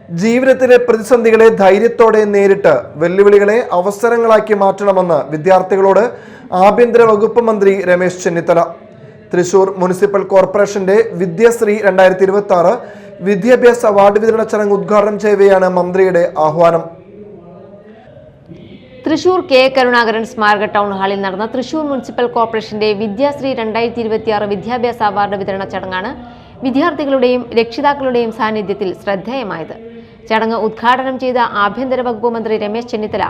ജീവിതത്തിലെ പ്രതിസന്ധികളെ ധൈര്യത്തോടെ നേരിട്ട് വെല്ലുവിളികളെ അവസരങ്ങളാക്കി മാറ്റണമെന്ന് വിദ്യാർത്ഥികളോട് ആഭ്യന്തര വകുപ്പ് മന്ത്രി രമേശ് ചെന്നിത്തല. തൃശൂർ മുനിസിപ്പൽ കോർപ്പറേഷന്റെ വിദ്യാശ്രീ 2026 വിദ്യാഭ്യാസ അവാർഡ് വിതരണ ചടങ്ങ് ഉദ്ഘാടനം ചെയ്യവെയാണ് മന്ത്രിയുടെ ആഹ്വാനം. തൃശൂർ കെ കരുണാകരൻ സ്മാരക ടൗൺ ഹാളിൽ നടന്ന തൃശൂർ മുനിസിപ്പൽ കോർപ്പറേഷന്റെ വിദ്യാശ്രീ 2026 വിദ്യാഭ്യാസ അവാർഡ് വിതരണ ചടങ്ങാണ് വിദ്യാർത്ഥികളുടെയും രക്ഷിതാക്കളുടെയും സാന്നിധ്യത്തിൽ ശ്രദ്ധേയമായത്. ചടങ്ങ് ഉദ്ഘാടനം ചെയ്ത ആഭ്യന്തര വകുപ്പ് മന്ത്രി രമേശ് ചെന്നിത്തല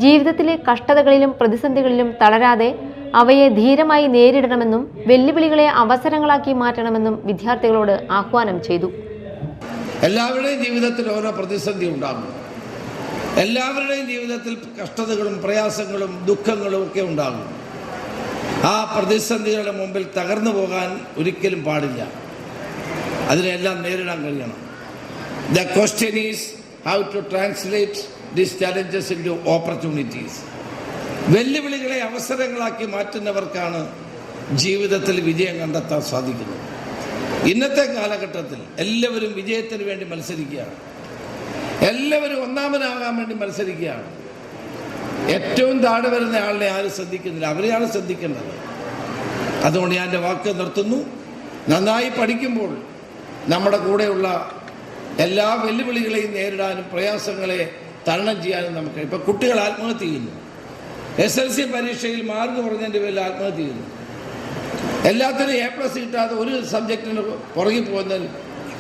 ജീവിതത്തിലെ കഷ്ടതകളിലും പ്രതിസന്ധികളിലും തളരാതെ അവയെ ധീരമായി നേരിടണമെന്നും വെല്ലുവിളികളെ അവസരങ്ങളാക്കി മാറ്റണമെന്നും വിദ്യാർത്ഥികളോട് ആഹ്വാനം ചെയ്തു. എല്ലാവരുടെയും ജീവിതത്തിൽ ഓരോ പ്രതിസന്ധി ഉണ്ടാകും. എല്ലാവരുടെയും ജീവിതത്തിൽ കഷ്ടതകളും പ്രയാസങ്ങളും ദുഃഖങ്ങളും ഒക്കെ ഉണ്ടാകും. ആ പ്രതിസന്ധികളുടെ മുമ്പിൽ തകർന്നു പോകാൻ ഒരിക്കലും പാടില്ല. അതിനെല്ലാം നേരിടാൻ കഴിയണം. The question is how to translate these challenges into opportunities. വെല്ലുവിളികളെ അവസരങ്ങളാക്കി മാറ്റുന്നവർക്കാണ് ജീവിതത്തിൽ വിജയം കണ്ടെത്താൻ സാധിക്കുന്നത്. ഇന്നത്തെ കാലഘട്ടത്തിൽ എല്ലാവരും വിജയത്തിന് വേണ്ടി മത്സരിക്കുകയാണ്. എല്ലാവരും ഒന്നാമനാകാൻ വേണ്ടി മത്സരിക്കുകയാണ്. ഏറ്റവും താഴെ വരുന്ന ആളിനെ ആരും ശ്രദ്ധിക്കുന്നില്ല. അവരെയാണ് ശ്രദ്ധിക്കേണ്ടത്. അതുകൊണ്ട് ഞാൻ എൻ്റെ വാക്ക് നിർത്തുന്നു. നന്നായി പഠിക്കുമ്പോൾ നമ്മുടെ കൂടെയുള്ള എല്ലാ വെല്ലുവിളികളെയും നേരിടാനും പ്രയാസങ്ങളെ തരണം ചെയ്യാനും നമുക്ക്. ഇപ്പോൾ കുട്ടികൾ ആത്മഹത്യ ചെയ്യുന്നു. SLC പരീക്ഷയിൽ മാർക്ക് കുറഞ്ഞതിൻ്റെ പേരിൽ ആത്മഹത്യ ചെയ്യുന്നു. എല്ലാത്തിനും A+ കിട്ടാതെ ഒരു സബ്ജക്റ്റിന് പുറകിൽ പോകുന്നതിൽ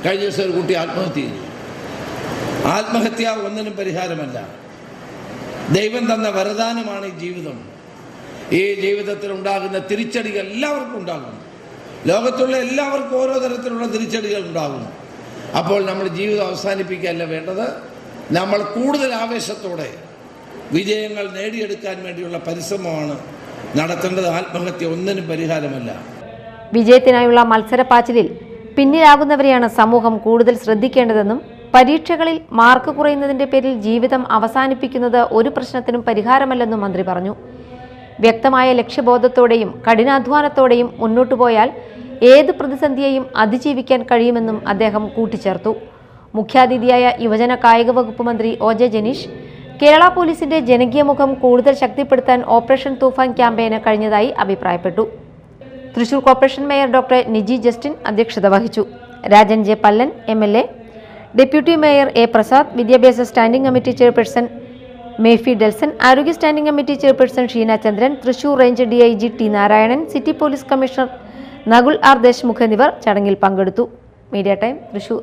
കഴിഞ്ഞ ദിവസം ഒരു കുട്ടി ആത്മഹത്യ ചെയ്തു. ആത്മഹത്യ ഒന്നിനും പരിഹാരമല്ല. ദൈവം തന്ന വരദാനമാണ് ഈ ജീവിതം. ഈ ജീവിതത്തിൽ ഉണ്ടാകുന്ന തിരിച്ചടികൾ എല്ലാവർക്കും ഉണ്ടാകും. ലോകത്തുള്ള എല്ലാവർക്കും ഓരോ തരത്തിലുള്ള തിരിച്ചടികൾ ഉണ്ടാകും. അപ്പോൾ നമ്മൾ ജീവിതം അവസാനിപ്പിക്കുകയല്ല വേണ്ടത്. നമ്മൾ കൂടുതൽ ആവേശത്തോടെ വിജയങ്ങൾ നേടിയെടുക്കാൻ വേണ്ടിയുള്ള പരിശ്രമമാണ് നടത്തേണ്ടത്. ആത്മഹത്യ ഒന്നിനും പരിഹാരമല്ല. വിജയത്തിനായുള്ള മത്സരപ്പാച്ചിലിൽ പിന്നിലാകുന്നവരെയാണ് സമൂഹം കൂടുതൽ ശ്രദ്ധിക്കേണ്ടതെന്നും പരീക്ഷകളിൽ മാർക്ക് കുറയുന്നതിന്റെ പേരിൽ ജീവിതം അവസാനിപ്പിക്കുന്നത് ഒരു പ്രശ്നത്തിനും പരിഹാരമല്ലെന്നും മന്ത്രി പറഞ്ഞു. വ്യക്തമായ ലക്ഷ്യബോധത്തോടെയും കഠിനാധ്വാനത്തോടെയും മുന്നോട്ടു പോയാൽ ഏത് പ്രതിസന്ധിയെയും അതിജീവിക്കാൻ കഴിയുമെന്നും അദ്ദേഹം കൂട്ടിച്ചേർത്തു. മുഖ്യാതിഥിയായ യുവജന കായിക വകുപ്പ് മന്ത്രി OJ ജനീഷ് കേരള പോലീസിന്റെ ജനകീയ മുഖം കൂടുതൽ ശക്തിപ്പെടുത്താൻ ഓപ്പറേഷൻ തൂഫാൻ ക്യാമ്പയിന് കഴിഞ്ഞതായി അഭിപ്രായപ്പെട്ടു. Thrissur corporation mayor doctor Niji Justin അധ്യക്ഷത വഹിച്ചു. Rajan J Pallan MLA, deputy mayor A Prasad, വിദ്യാഭ്യാസ standing committee chairperson Mephy Delson, ആരോഗ്യ standing committee chairperson Sheena Chandran, Thrissur range DIG T Narayanan, city police commissioner Nakul R Deshmukh എന്നിവർ ചടങ്ങിൽ പങ്കെടുത്തു. Media time Thrissur.